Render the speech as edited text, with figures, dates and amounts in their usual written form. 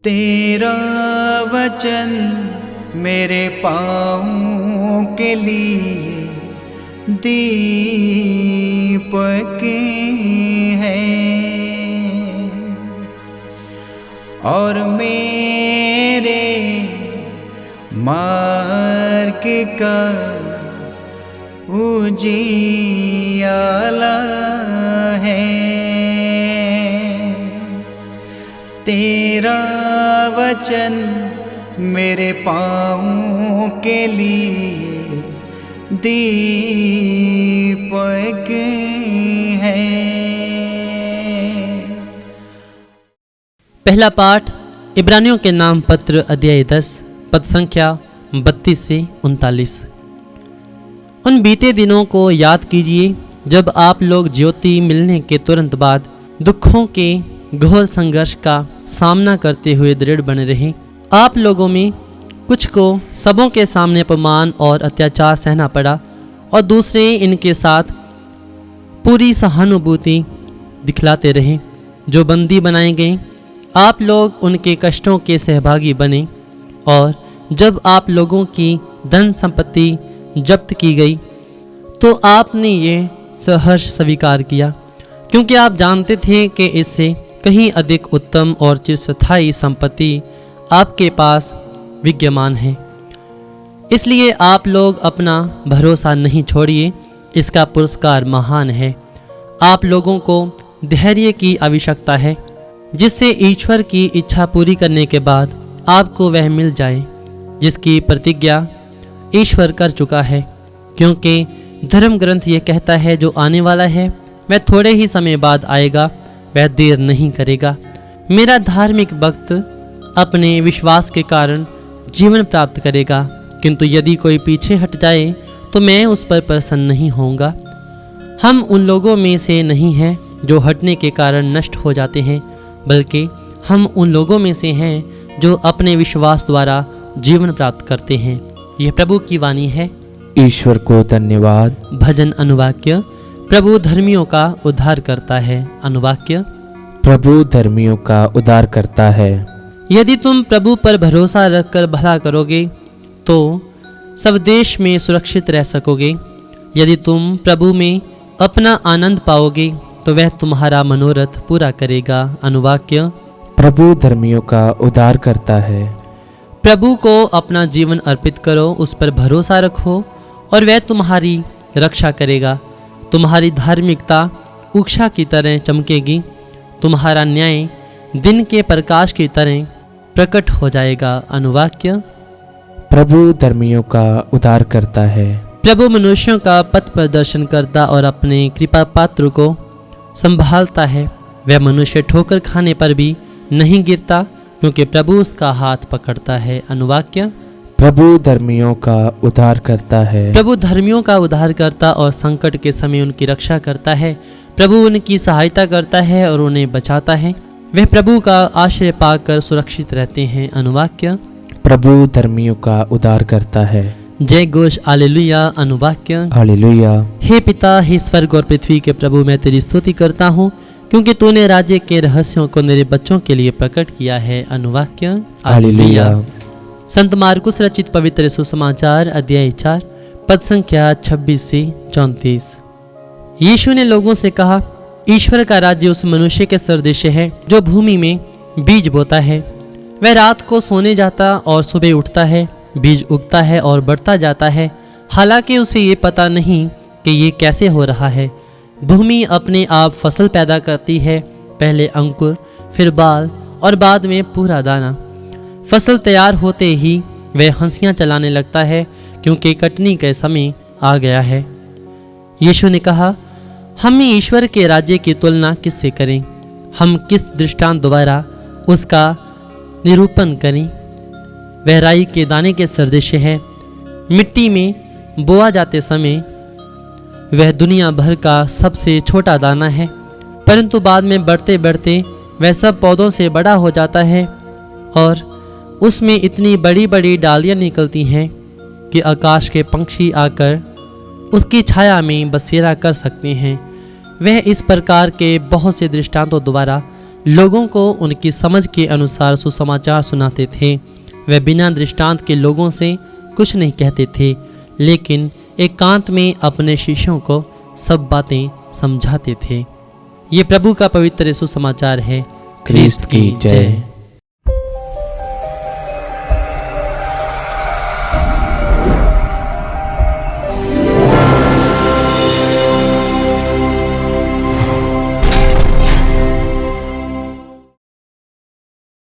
तेरा वचन मेरे पाँवों के लिए दीपक है और मेरे मार्ग का उजियाला है। तेरा वचन मेरे पाँवों के लिए दीपक है। पहला पाठ इब्रानियों के नाम पत्र अध्याय 10 पद संख्या 32 से 39। उन बीते दिनों को याद कीजिए जब आप लोग ज्योति मिलने के तुरंत बाद दुखों के घोर संघर्ष का सामना करते हुए दृढ़ बने रहे। आप लोगों में कुछ को सबों के सामने अपमान और अत्याचार सहना पड़ा और दूसरे इनके साथ पूरी सहानुभूति दिखलाते रहे। जो बंदी बनाए गए आप लोग उनके कष्टों के सहभागी बने और जब आप लोगों की धन संपत्ति जब्त की गई तो आपने ये सहर्ष स्वीकार किया, क्योंकि आप जानते थे कि इससे कहीं अधिक उत्तम और चिरस्थायी संपत्ति आपके पास विद्यमान है। इसलिए आप लोग अपना भरोसा नहीं छोड़िए, इसका पुरस्कार महान है। आप लोगों को धैर्य की आवश्यकता है जिससे ईश्वर की इच्छा पूरी करने के बाद आपको वह मिल जाए जिसकी प्रतिज्ञा ईश्वर कर चुका है, क्योंकि धर्म ग्रंथ ये कहता है जो आने वाला है वह थोड़े ही समय बाद आएगा, वह देर नहीं करेगा। मेरा धार्मिक भक्त अपने विश्वास के कारण जीवन प्राप्त करेगा, किंतु यदि कोई पीछे हट जाए तो मैं उस पर प्रसन्न नहीं होऊंगा। हम उन लोगों में से नहीं हैं जो हटने के कारण नष्ट हो जाते हैं, बल्कि हम उन लोगों में से हैं जो अपने विश्वास द्वारा जीवन प्राप्त करते हैं। यह प्रभु की वाणी है। ईश्वर को धन्यवाद। भजन अनुवाक्य। प्रभु धर्मियों का उद्धार करता है। अनुवाक्य। प्रभु धर्मियों का उद्धार करता है। यदि तुम प्रभु पर भरोसा रखकर भला करोगे तो सब देश में सुरक्षित रह सकोगे। यदि तुम प्रभु में अपना आनंद पाओगे तो वह तुम्हारा मनोरथ पूरा करेगा। अनुवाक्य। प्रभु धर्मियों का उद्धार करता है। प्रभु को अपना जीवन अर्पित करो, उस पर भरोसा रखो और वह तुम्हारी रक्षा करेगा। तुम्हारी धार्मिकता उषा की तरह चमकेगी, तुम्हारा न्याय दिन के प्रकाश की तरह प्रकट हो जाएगा। अनुवाक्य। प्रभु धर्मियों का उद्धार करता है। प्रभु मनुष्यों का पथ प्रदर्शन करता और अपने कृपा पात्र को संभालता है। वह मनुष्य ठोकर खाने पर भी नहीं गिरता, क्योंकि प्रभु उसका हाथ पकड़ता है। अनुवाक्य। प्रभु धर्मियों का उद्धार करता है। प्रभु धर्मियों का उद्धार करता और संकट के समय उनकी रक्षा करता है। प्रभु उनकी सहायता करता है और उन्हें बचाता है। वे प्रभु का आश्रय पाकर सुरक्षित रहते हैं। अनुवाक्य। प्रभु धर्मियों का उद्धार करता है। जय घोष हालेलुया। अनुवाक्य। हालेलुया। हे पिता, हे स्वर्ग और पृथ्वी के प्रभु, मैं तेरी स्तुति करता हूँ क्योंकि तूने राज्य के रहस्यों को मेरे बच्चों के लिए प्रकट किया है। अनुवाक्य। हालेलुया। संत मार्कुस रचित पवित्र सुसमाचार अध्याय 4 पद संख्या 26 से 34। यीशु ने लोगों से कहा, ईश्वर का राज्य उस मनुष्य के सदृश है जो भूमि में बीज बोता है। वह रात को सोने जाता और सुबह उठता है, बीज उगता है और बढ़ता जाता है, हालांकि उसे ये पता नहीं कि ये कैसे हो रहा है। भूमि अपने आप फसल पैदा करती है, पहले अंकुर, फिर बाल और बाद में पूरा दाना। फसल तैयार होते ही वह हंसियां चलाने लगता है, क्योंकि कटनी का समय आ गया है। यीशु ने कहा, हम ईश्वर के राज्य की तुलना किससे करें? हम किस दृष्टांत द्वारा उसका निरूपण करें? वह राई के दाने के सदृश है। मिट्टी में बोआ जाते समय वह दुनिया भर का सबसे छोटा दाना है, परंतु बाद में बढ़ते बढ़ते वह सब पौधों से बड़ा हो जाता है और उसमें इतनी बड़ी बड़ी डालियां निकलती हैं कि आकाश के पंछी आकर उसकी छाया में बसेरा कर सकते हैं। वह इस प्रकार के बहुत से दृष्टांतों द्वारा लोगों को उनकी समझ के अनुसार सुसमाचार सुनाते थे। वे बिना दृष्टांत के लोगों से कुछ नहीं कहते थे, लेकिन एकांत में अपने शिष्यों को सब बातें समझाते थे। ये प्रभु का पवित्र सुसमाचार है। ख्रीस्त की जय।